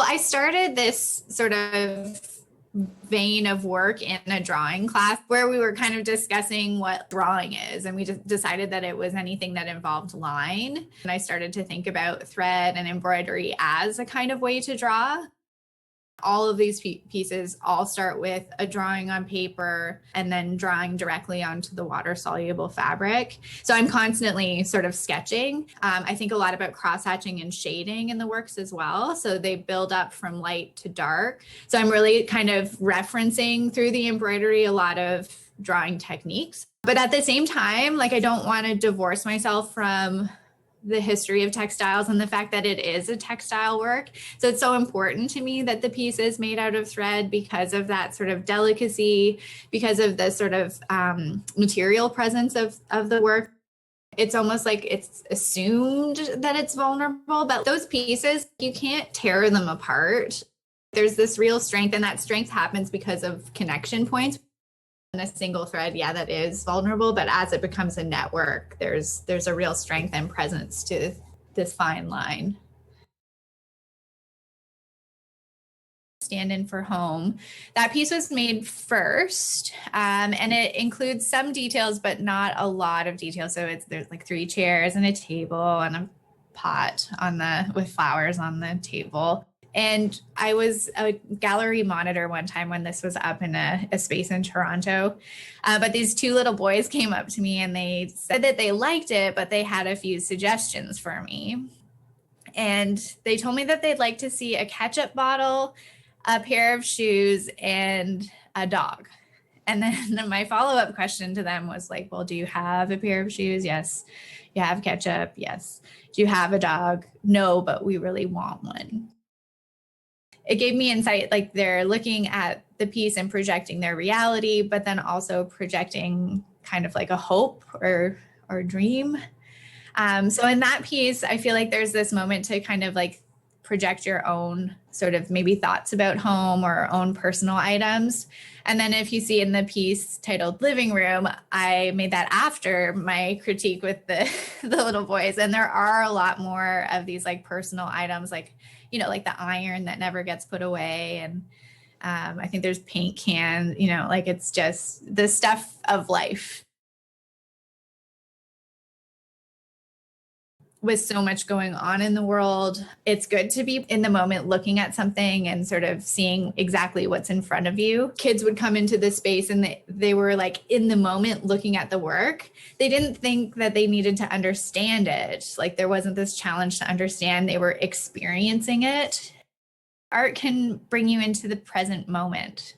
Well, I started this sort of vein of work in a drawing class where we were kind of discussing what drawing is. And we just decided that it was anything that involved line. And I started to think about thread and embroidery as a kind of way to draw. All of these pieces all start with a drawing on paper and then drawing directly onto the water-soluble fabric. So I'm constantly sort of sketching. I think a lot about cross-hatching and shading in the works as well. So they build up from light to dark. So I'm really kind of referencing through the embroidery a lot of drawing techniques. But at the same time, like I don't want to divorce myself from the history of textiles and the fact that it is a textile work. So it's so important to me that the piece is made out of thread because of that sort of delicacy, because of the sort of material presence of the work. It's almost like it's assumed that it's vulnerable, but those pieces, you can't tear them apart. There's this real strength, and that strength happens because of connection points. In a single thread, yeah, that is vulnerable, but as it becomes a network, there's a real strength and presence to this fine line. Stand in for home. That piece was made first, and it includes some details, but not a lot of details. So there's like 3 chairs and a table and a pot with flowers on the table. And I was a gallery monitor one time when this was up in a space in Toronto. But these 2 little boys came up to me and they said that they liked it, but they had a few suggestions for me. And they told me that they'd like to see a ketchup bottle, a pair of shoes, and a dog. And then my follow-up question to them was like, well, do you have a pair of shoes? Yes. You have ketchup? Yes. Do you have a dog? No, but we really want one. It gave me insight, like they're looking at the piece and projecting their reality, but then also projecting kind of like a hope or dream. So in that piece, I feel like there's this moment to kind of like project your own sort of maybe thoughts about home or own personal items. And then if you see in the piece titled Living Room, I made that after my critique with the little boys. And there are a lot more of these like personal items, like, you know, like the iron that never gets put away. And I think there's paint cans, you know, like it's just the stuff of life. With so much going on in the world, it's good to be in the moment looking at something and sort of seeing exactly what's in front of you. Kids would come into this space and they were like in the moment looking at the work. They didn't think that they needed to understand it. Like there wasn't this challenge to understand. They were experiencing it. Art can bring you into the present moment.